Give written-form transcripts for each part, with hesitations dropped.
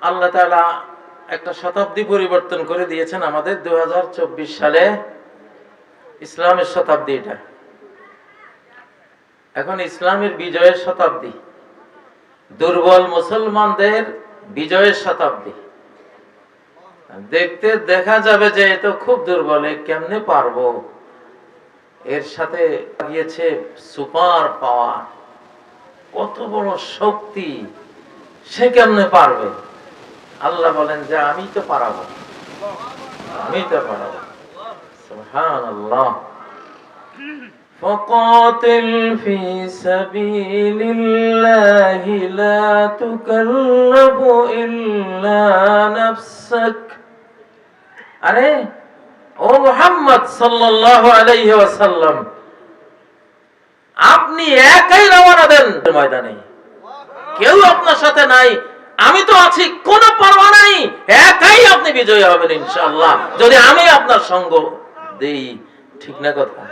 আল্লাহ তাআলা একটা শতাব্দী পরিবর্তন করে দিয়েছেন আমাদের 2024 সালে ইসলামের শতাব্দী। এটা এখন ইসলামের বিজয়ের শতাব্দী, দুর্বল মুসলমানদের বিজয়ের শতাব্দী। দেখতে দেখা যাবে যে এ তো খুব দুর্বল, কেমনে পারবো, এর সাথে গিয়েছে সুপার পাওয়ার, কত বড় শক্তি, সে কেমনে পারবে? আল্লাহ বলেন যে আমি তো পারাবো, আমি তো পারাবো। সুবহানাল্লাহ। فقاتل في سبيل الله لا تكلف إلا نفسك। আরে ও মুহাম্মদ সাল্লাল্লাহু আলাইহি ওয়াসাল্লাম, আপনি একাই রওনা দেন ময়দানে, কেউ আপনার সাথে নাই, আমি তো আছি, কোনো পরোয়া নাই, একাই আপনি বিজয়ী হবেন ইনশাআল্লাহ যদি আমি আপনার সঙ্গ দেই। ঠিক না কথা?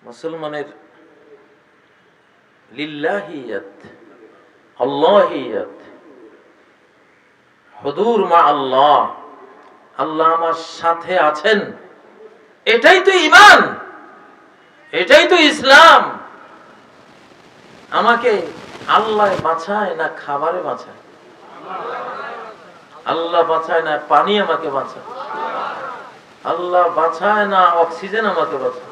মুসলমানের লিল্লাহিয়াত, আল্লাহিয়াত, হুদুর মা আল্লাহ, আল্লাহ আমার সাথে আছেন, এটাই তো ঈমান, এটাই তো ইসলাম। আমাকে আল্লাহ বাঁচায় না খাবারে বাঁচায়, আল্লাহ বাঁচায় না পানি আমাকে বাঁচায়, আল্লাহ বাঁচায় না অক্সিজেন আমাকে বাঁচায়।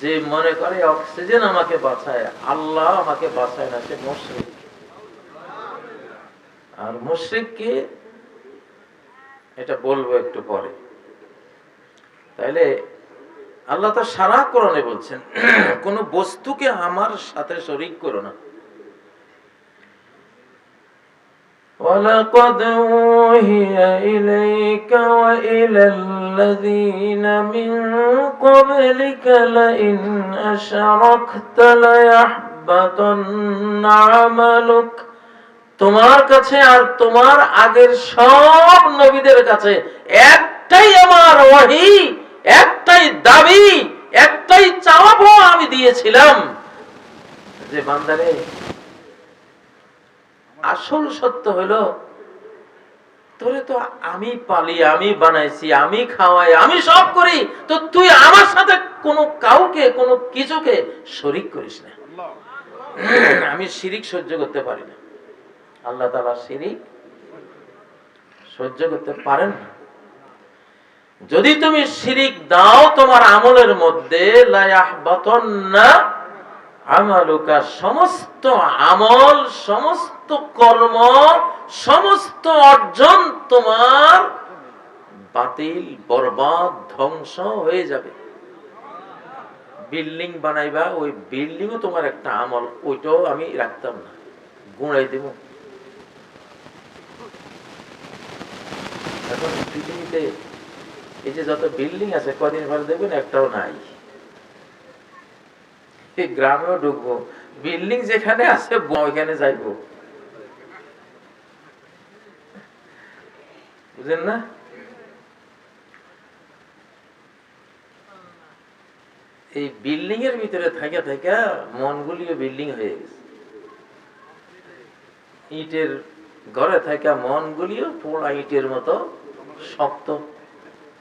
যে মনে করে অক্সিজেন আমাকে বাঁচায়, আল্লাহ আমাকে বাঁচায় না, সে মুশরিক। আর মুশরিক কি, এটা বলবো একটু পরে। তাইলে আল্লাহ তো সারা কোরআনে বলছেন কোন বস্তুকে আমার সাথে শরীক করো না। وَلَقَدْ أُوحِيَ إِلَيْكَ وَإِلَى الَّذِينَ مِن قَبْلِكَ لَئِنْ أَشْرَكْتَ لَيَحْبَطَنَّ عَمَلُكَ। তোমার কাছে আর তোমার আগের সব নবীদের কাছে একটাই আমার ওহী, একটাই দাবি, একটাই চাওয়া আমি দিয়েছিলাম যে বান্দারে, আসল সত্য হলো তোরে তো আমি পালি, আমি বানাইছি, আমি খাওয়াই, আমি সব করি, তো তুই আমার সাথে কোনো কাউকে কোনো কিছুকে শরীক করিস না। আমি শিরিক সহ্য করতে পারি না। আল্লাহ তাআলা শিরিক সহ্য করতে পারেন না। যদি তুমি শিরিক দাও তোমার আমলের মধ্যে, লা ইয়াহবাতান্না আমালুকা, সমস্ত আমল, সমস্ত কর্ম, সমস্ত অর্জন তোমার বাতিল, বরবাদ, ধ্বংস হয়ে যাবে। বিল্ডিং বানাইবা, ওই বিল্ডিংও তোমার একটা আমল, ওইটাও আমি রাখতাম না, গুঁড়াই দেব। এখন পৃথিবীতে এই যে যত বিল্ডিং আছে, কদিন পরে দেখবেন একটাও নাই। গ্রামেও ঢুকবো, বিল্ডিং যেখানে আছে ওইখানে যাইবো, বুঝেন না? এই বিল্ডিং এর ভিতরে থাকা থাকা মনগুলিও বিল্ডিং হয়ে গেছে। ইটের ঘরে থাকা মনগুলিও পোড়া ইটের মতো শক্ত।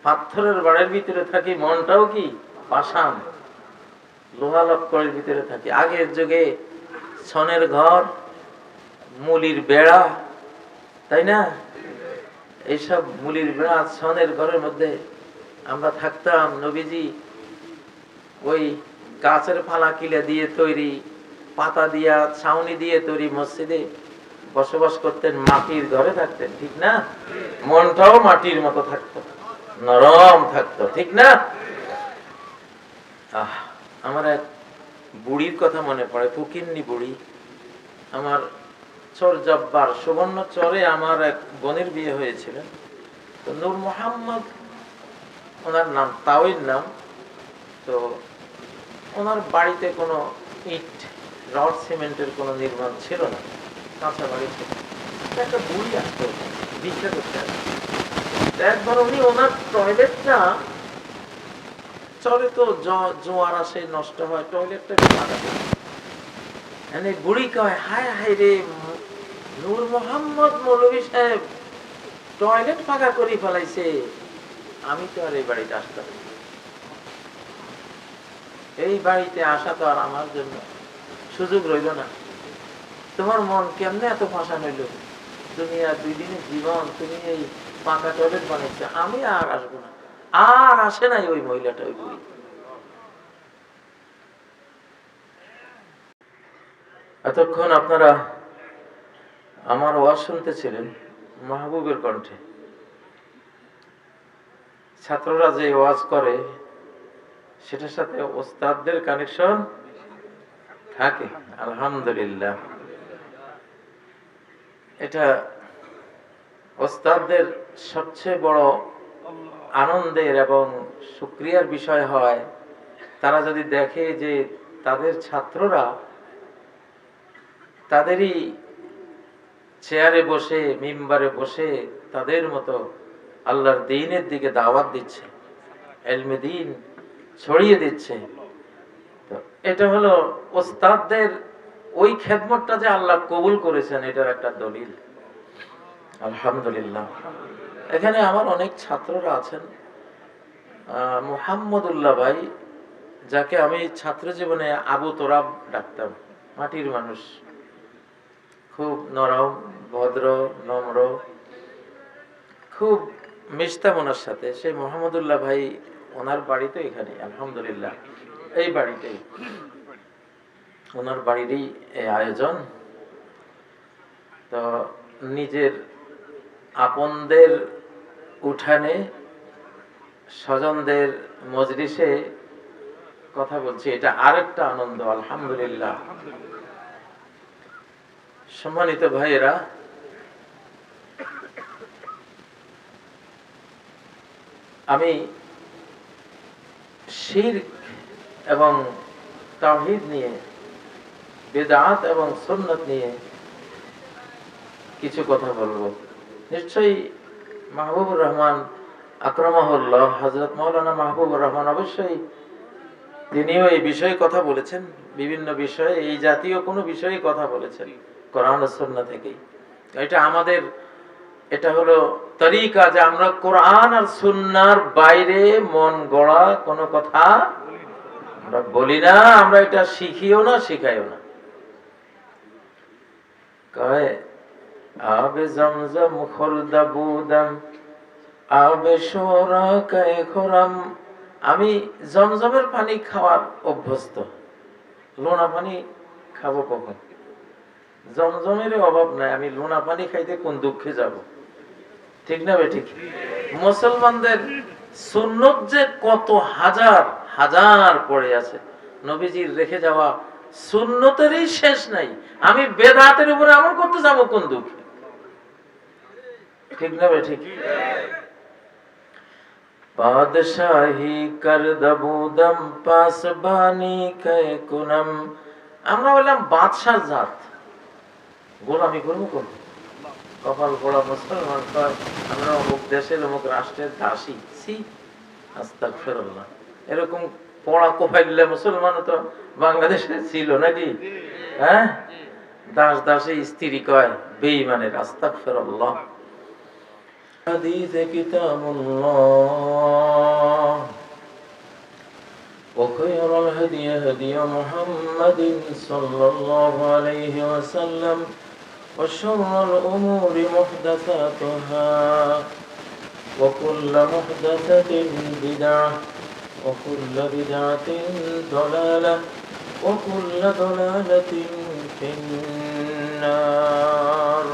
পাথরের বাড়ির ভিতরে থাকি মনটাও কি পাষাণ, লোহা লক্করের ভিতরে থাকে। আগের যুগে ছনের ঘর, মুলির বেড়া, তাই না? এইসব মুলির বেড়া, ছনের ঘরের মধ্যে আমরা থাকতাম। নবীজি ওই গাছের ফালা কিলে দিয়ে তৈরি, পাতা দিয়া, ছাউনি দিয়ে তৈরি মসজিদে বসবাস করতেন, মাটির ঘরে থাকতেন, ঠিক না? মনটাও মাটির মতো থাকতো, নরম থাকতো, ঠিক না? আমার এক বুড়ির কথা মনে পড়ে, ফকিন্নি বুড়ি। আমার চর জব্বার সুবর্ণ চরে আমার এক বোনের বিয়ে হয়েছিল। তো নূর মোহাম্মদ ওনার নাম, তাওইর নাম। তো ওনার বাড়িতে কোনো ইট, রড, সিমেন্টের কোনো নির্মাণ ছিল না, কাঁচা বাড়ি ছিল। একটা বুড়ি আসতো ভিক্ষা করতে। একবার উনি ওনার টয়লেটটা, চরে তো জোয়ার আসে, নষ্ট হয়, টয়লেটটা মানে বুড়ি কয়, হায় হায় রে, নূর মোহাম্মদ মৌলভী সাহেব টয়লেট ফাঁকা করে ফেলাইছে, আমি তো আর এই বাড়িতে আসতাম, এই বাড়িতে আসা তো আর আমার জন্য সুযোগ রইল না। তোমার মন কেমনে এত ফাঁসা হইল, তুমি আর 2 দিনের জীবন তুমি এই পাকা টয়লেট বানাইছো, আমি আর আসবো না। আর আসে নাই ওই মহিলাটা, ওই বুড়ি। এতক্ষণ আপনারা আমার ওয়াজ শুনতেছিলেন মাহবুবের কণ্ঠে। ছাত্ররা যে ওয়াজ করে সেটার সাথে ওস্তাদদের কানেকশন থাকে, আলহামদুলিল্লাহ। এটা ওস্তাদদের সবচেয়ে বড় আনন্দের এবং শুকরিয়ার বিষয় হয়, তারা যদি দেখে যে তাদের ছাত্ররা তাদেরই চেয়ারে বসে, মিম্বারে বসে তাদের মতো আল্লাহর দ্বীনের দিকে দাওয়াত দিচ্ছে, ইলমে দ্বীন ছড়িয়ে দিচ্ছে। তো এটা হলো ওস্তাদদের ওই খেদমতটা যে আল্লাহ কবুল করেছেন, এটার একটা দলিল, আলহামদুলিল্লাহ। এখানে আমার অনেক ছাত্ররা আছেন। মুহাম্মদুল্লাহ ভাই, যাকে আমি ছাত্র জীবনে আবু তোরাব ডাকতাম, মাটির মানুষ, খুব নরম, ভদ্র, নম্র, খুব মিশতাম ওনার সাথে। সেই মোহাম্মদুল্লাহ ভাই, ওনার বাড়ি তো এখানে, আলহামদুলিল্লাহ, এই বাড়িতেই, ওনার বাড়িরই এই আয়োজন। তো নিজের আপনদের উঠানে, স্বজনদের মজলিসে কথা বলছি, এটা আরেকটা আনন্দ, আলহামদুলিল্লাহ। সম্মানিত ভাইয়েরা, আমি শিরক এবং তাওহীদ নিয়ে, বিদআত এবং সুন্নাত নিয়ে কিছু কথা বলবো। নিশ্চয়ই মাহবুবুর রহমান আকরামাহুল্লাহ, হযরত মাওলানা মাহবুবুর রহমান, অবশ্যই তিনিও এই বিষয়ে কথা বলেছেন, বিভিন্ন বিষয়ে, এই জাতীয় কোনো বিষয়ে কথা বলেছেন কোরআন ও সুন্নাহ থেকেই। এটা আমাদের, এটা হলো তরিকা যে আমরা কোরআন আর সুন্নাহর বাইরে মন গড়া কোনো কথা আমরা বলি না, আমরা এটা শিখিও না, শিখাইও না। কয় আবে জমজম খুরদা বুদম আবে শোরা কায়ে খোরাম, আমি জমজমের পানি খাওয়ার অভ্যস্ত, লোনা পানি খাবো কখন? জমজমের অভাব নাই, আমি লোনা পানি খাইতে কোন দুঃখে যাব? ঠিক না বে ঠিক? মুসলমানদের সুন্নত যে কত হাজার হাজার পড়ে আছে, নবীজির রেখে যাওয়া সুন্নতেরই শেষ নাই, আমি বেদাতের উপরে আমল করতে যাব কোন দুঃখে? ঠিক না বে ঠিক? বাদশাহী করদবুদম পাসবানি কায়ে কুনম, আমরা বললাম বাদশার জাত, গোলামি করবো কোন? কপাল পোড়া মুসলমান কয় আমরা অমুক দেশের অমুক রাষ্ট্রের দাসী। ছি, আস্তাগফিরুল্লাহ। এরকম পড়া কোফাইল্লা মুসলমান তো বাংলাদেশে ছিল নাকি? হ্যাঁ, দাস দাসী স্ত্রী কয় বেঈমানের, আস্তাগফিরুল্লাহ। হাদিসে কিতাবুল্লাহ ওয়া খায়রুল হাদি হাদি মুহাম্মাদিন সাল্লাল্লাহু আলাইহি ওয়াসাল্লাম وشر الأمور محدثاتها وكل محدثة بدعة وكل بدعة ضلالة وكل ضلالة في النار.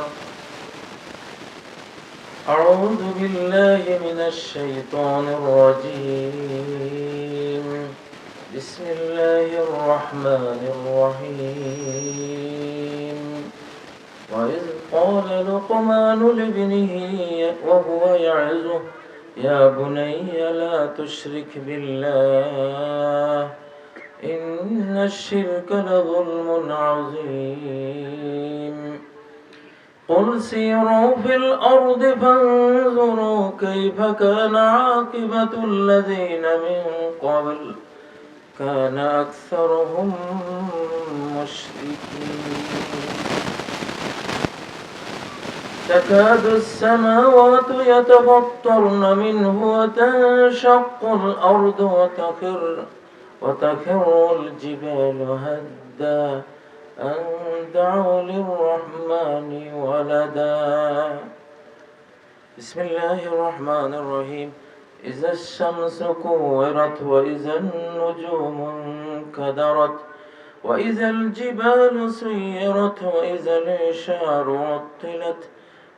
أعوذ بالله من الشيطان الرجيم. بسم الله الرحمن الرحيم. وإذ قال لقمان لابنه وهو يعظه يا بني لا تشرك بالله إن الشرك لظلم عظيم. قل سيروا في الأرض فانظروا كيف كان عاقبة الذين من قبل كان أكثرهم المشركين تكاد السماوات يتفطرن منه وتنشق الأرض وتخر الجبال هدا أن دعوا للرحمن ولدا بسم الله الرحمن الرحيم إذا الشمس كورت وإذا النجوم انكدرت وإذا الجبال سيرت وإذا العشار عطلت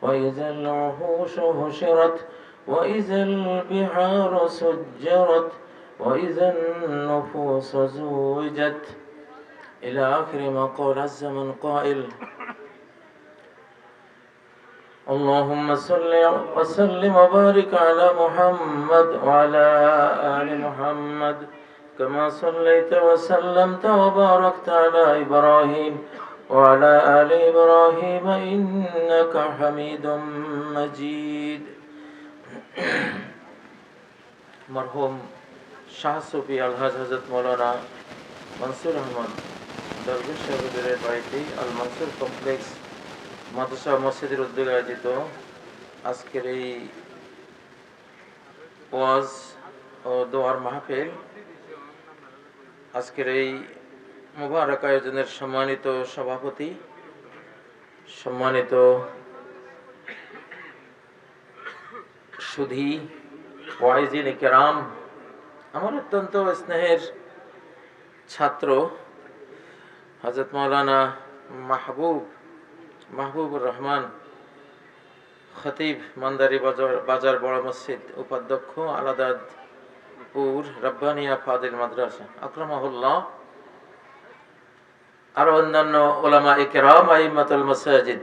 وإذا الوحوش حشرت وإذا البحار سجرت وإذا النفوس زوجت إلى آخر ما قال عز من قائل اللهم صل وسلم وبارك على محمد وعلى آل محمد كما صليت وسلمت وباركت على إبراهيم وعلى آل إبراهيم إنك حميد مجيد مرحوم শাহ সুফি আলহাজ হযরত মাওলানা মনসুর আহমদ দরবেশ সাহেবের বাড়িতে আল মনসুর কমপ্লেক্স মাদ্রাসা মসজিদের উদ্যোগে আয়োজিত আজকের এই ওয়াজ ও দোয়ার মাহফিল, আজকের এই মুবারক আয়োজনের সম্মানিত সভাপতি, সম্মানিত সুধী ওয়াইজিন কেরাম, আমার অত্যন্ত স্নেহের ছাত্র হযরত মাওলানা মাহবুবুর রহমান খতিব মান্দারি বাজার বড় মসজিদ উপাধ্যক্ষ আলাদাদপুর রব্বানিয়া ফাদিল মাদ্রাসা আকরামাহুল্লাহ, আরো অন্যান্য উলামা ইকরাম আইম্মাতুল মাসাজিদ,